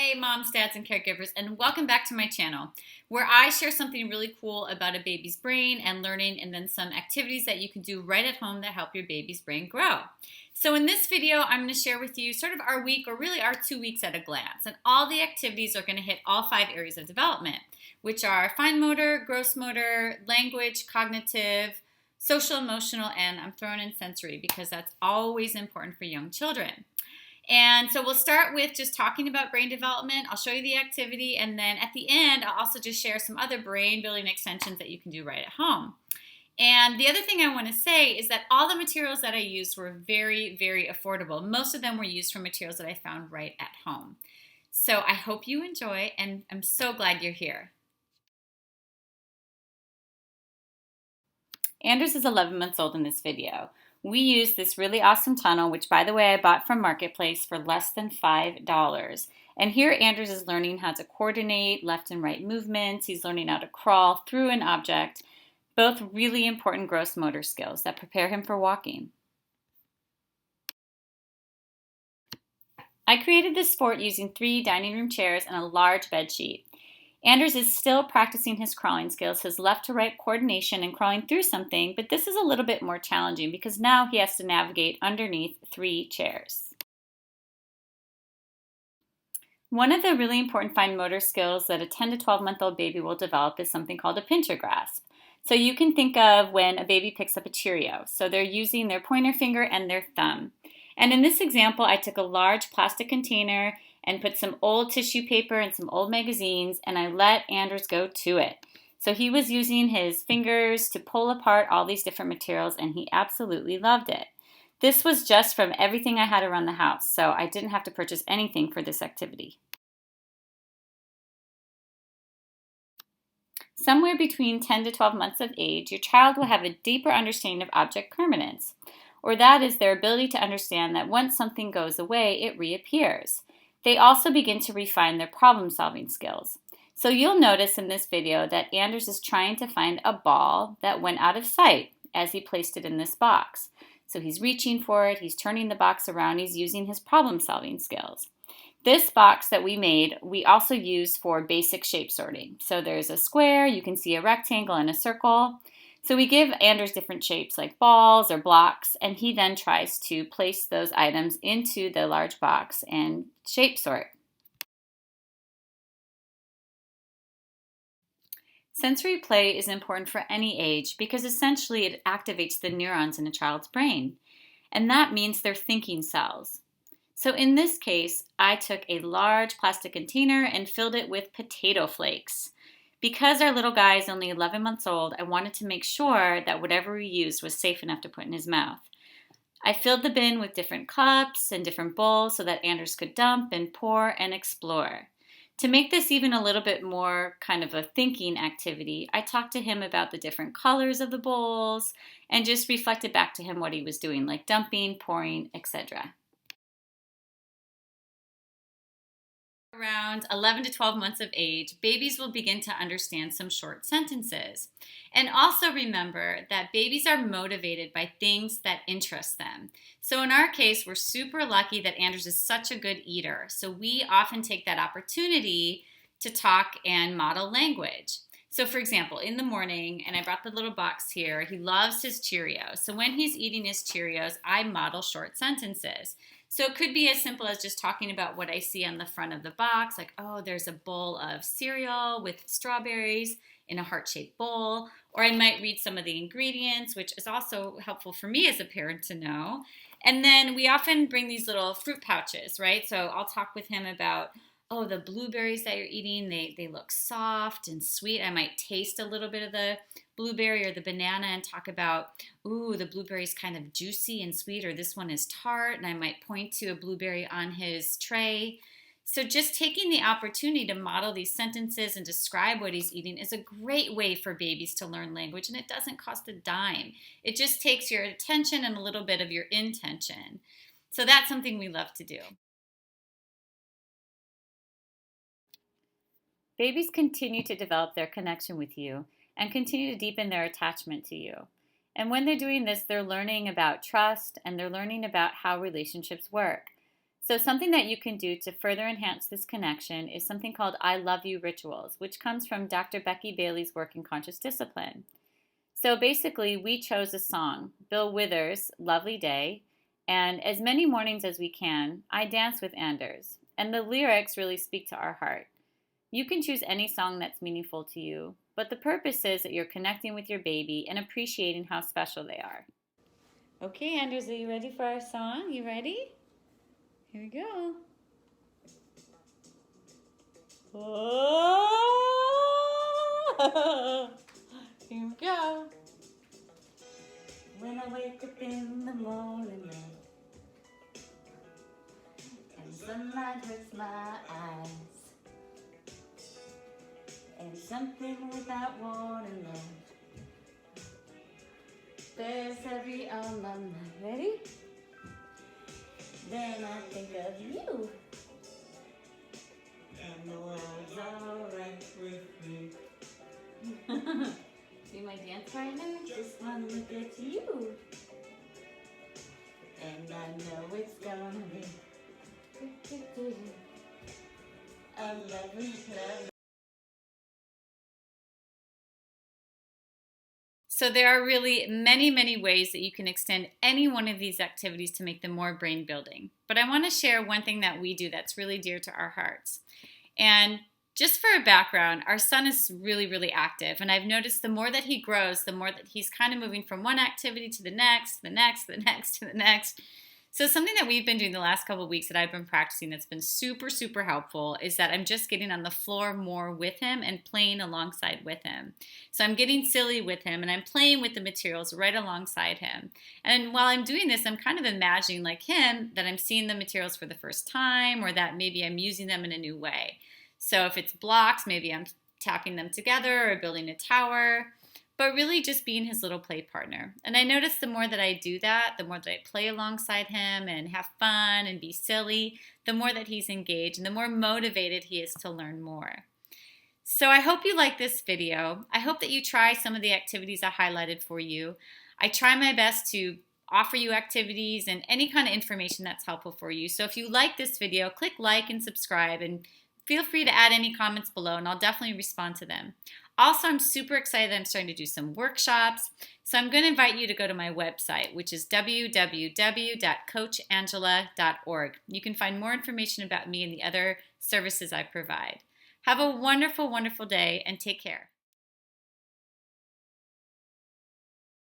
Hey moms, dads, and caregivers, and welcome back to my channel where I share something really cool about a baby's brain and learning, and then some activities that you can do right at home that help your baby's brain grow. So in this video, I'm going to share with you sort of our week, or really our 2 weeks at a glance, and all the activities are going to hit all 5 areas of development, which are fine motor, gross motor, language, cognitive, social, emotional, and I'm throwing in sensory because that's always important for young children. And so we'll start with just talking about brain development. I'll show you the activity, and then at the end, I'll also just share some other brain building extensions that you can do right at home. And the other thing I want to say is that all the materials that I used were very, very affordable. Most of them were used from materials that I found right at home. So I hope you enjoy, and I'm so glad you're here. Anders is 11 months old in this video. We used this really awesome tunnel, which by the way, I bought from Marketplace for less than $5. And here Anders is learning how to coordinate left and right movements. He's learning how to crawl through an object, both really important gross motor skills that prepare him for walking. I created this fort using 3 dining room chairs and a large bed sheet. Anders is still practicing his crawling skills, his left to right coordination and crawling through something, but this is a little bit more challenging because now he has to navigate underneath 3 chairs. One of the really important fine motor skills that a 10 to 12-month-old baby will develop is something called a pincher grasp. So you can think of when a baby picks up a Cheerio. So they're using their pointer finger and their thumb. And in this example, I took a large plastic container and put some old tissue paper and some old magazines, and I let Anders go to it. So he was using his fingers to pull apart all these different materials, and he absolutely loved it. This was just from everything I had around the house, so I didn't have to purchase anything for this activity. Somewhere between 10 to 12 months of age, your child will have a deeper understanding of object permanence, or that is their ability to understand that once something goes away, it reappears. They also begin to refine their problem-solving skills. So you'll notice in this video that Anders is trying to find a ball that went out of sight as he placed it in this box. So he's reaching for it, he's turning the box around, he's using his problem-solving skills. This box that we made, we also use for basic shape sorting. So there's a square, you can see a rectangle and a circle. So we give Anders different shapes like balls or blocks, and he then tries to place those items into the large box and shape sort. Sensory play is important for any age because essentially it activates the neurons in a child's brain, and that means their thinking cells. So in this case, I took a large plastic container and filled it with potato flakes. Because our little guy is only 11 months old, I wanted to make sure that whatever we used was safe enough to put in his mouth. I filled the bin with different cups and different bowls so that Anders could dump and pour and explore. To make this even a little bit more kind of a thinking activity, I talked to him about the different colors of the bowls and just reflected back to him what he was doing, like dumping, pouring, etc. Around 11 to 12 months of age, babies will begin to understand some short sentences. And also remember that babies are motivated by things that interest them. So in our case, we're super lucky that Anders is such a good eater. So we often take that opportunity to talk and model language. So for example, in the morning, and I brought the little box here, he loves his Cheerios. So when he's eating his Cheerios, I model short sentences. So it could be as simple as just talking about what I see on the front of the box, like, oh, there's a bowl of cereal with strawberries in a heart-shaped bowl. Or I might read some of the ingredients, which is also helpful for me as a parent to know. And then we often bring these little fruit pouches, right? So I'll talk with him about, oh, the blueberries that you're eating, they look soft and sweet. I might taste a little bit of the blueberry or the banana and talk about, ooh, the blueberry is kind of juicy and sweet, or this one is tart, and I might point to a blueberry on his tray. So just taking the opportunity to model these sentences and describe what he's eating is a great way for babies to learn language, and it doesn't cost a dime. It just takes your attention and a little bit of your intention. So that's something we love to do. Babies continue to develop their connection with you and continue to deepen their attachment to you. And when they're doing this, they're learning about trust and they're learning about how relationships work. So something that you can do to further enhance this connection is something called I Love You rituals, which comes from Dr. Becky Bailey's work in conscious discipline. So basically, we chose a song, Bill Withers' Lovely Day, and as many mornings as we can, I dance with Anders. And the lyrics really speak to our heart. You can choose any song that's meaningful to you, but the purpose is that you're connecting with your baby and appreciating how special they are. Okay, Anders, are you ready for our song? You ready? Here we go. Oh, here we go. When I wake up in the morning and sunlight hurts my eyes, and something without warning, bears heavy on my mind. Ready? Then I think of you, and the world's alright with me. See my dance partner? Just one look at you, and I know it's gonna be a lovely, lovely. So there are really many, many ways that you can extend any one of these activities to make them more brain building. But I want to share one thing that we do that's really dear to our hearts. And just for a background, our son is really, really active. And I've noticed the more that he grows, the more that he's kind of moving from one activity to the next, the next, the next, to the next. So something that we've been doing the last couple of weeks that I've been practicing that's been super, super helpful is that I'm just getting on the floor more with him and playing alongside with him. So I'm getting silly with him and I'm playing with the materials right alongside him. And while I'm doing this, I'm kind of imagining like him that I'm seeing the materials for the first time or that maybe I'm using them in a new way. So if it's blocks, maybe I'm tapping them together or building a tower, but really just being his little play partner. And I notice the more that I do that, the more that I play alongside him and have fun and be silly, the more that he's engaged and the more motivated he is to learn more. So I hope you like this video. I hope that you try some of the activities I highlighted for you. I try my best to offer you activities and any kind of information that's helpful for you. So if you like this video, click like and subscribe and feel free to add any comments below and I'll definitely respond to them. Also, I'm super excited that I'm starting to do some workshops. So I'm going to invite you to go to my website, which is www.coachangela.org. You can find more information about me and the other services I provide. Have a wonderful, wonderful day and take care.